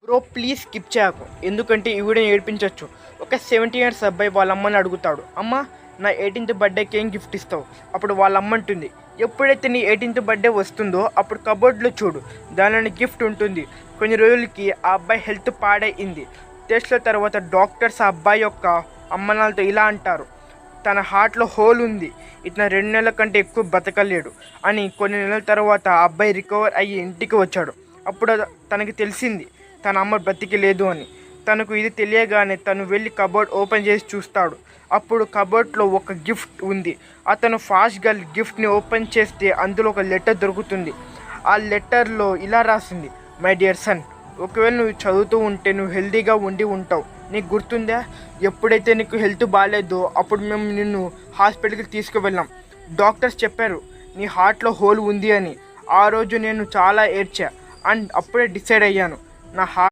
Bro please skip చేయకు, ఎందుకంటే ఈ వీడియో ఏడిపించవచ్చు. ఒక 17 ఇయర్స్ అబ్బాయి వాళ్ళ అమ్మని అడుగుతాడు, అమ్మ నా 18th బర్త్డేకి ఏం గిఫ్ట్ ఇస్తావు? అప్పుడు వాళ్ళ అమ్మ అంటుంది, ఎప్పుడైతే నీ 18th బర్త్డే వస్తుందో అప్పుడు కబోర్డ్లో చూడు, దానిలోని గిఫ్ట్ ఉంటుంది. కొన్ని రోజులకి ఆ అబ్బాయి హెల్త్ పాడైంది. టెస్ట్ల తర్వాత డాక్టర్స్ ఆ అబ్బాయి యొక్క అమ్మనాలతో ఇలా అంటారు, తన హార్ట్లో హోల్ ఉంది, ఇతను 2 నెలల కంటే ఎక్కువ బతకలేడు అని. కొన్ని నెలల తర్వాత ఆ అబ్బాయి రికవర్ అయ్యి ఇంటికి వచ్చాడు. అప్పుడు తనకి తెలిసింది తన అమ్మ బ్రతికి లేదు అని. తనకు ఇది తెలియగానే తను వెళ్ళి కబోర్డ్ ఓపెన్ చేసి చూస్తాడు. అప్పుడు కబోర్డ్లో ఒక గిఫ్ట్ ఉంది. అతను ఫాస్ట్గా గిఫ్ట్ని ఓపెన్ చేస్తే అందులో ఒక లెటర్ దొరుకుతుంది. ఆ లెటర్లో ఇలా రాసింది, మై డియర్ సన్, ఒకవేళ నువ్వు చదువుతూ ఉంటే నువ్వు హెల్తీగా ఉండి ఉంటావు. నీకు గుర్తుందా, ఎప్పుడైతే నీకు హెల్త్ బాగాలేదో అప్పుడు మేము నిన్ను హాస్పిటల్కి తీసుకువెళ్ళాం. డాక్టర్స్ చెప్పారు నీ హార్ట్లో హోల్ ఉంది అని. ఆ రోజు నేను చాలా ఏడ్చా అండ్ అప్పుడే డిసైడ్ అయ్యాను నా హార్ట్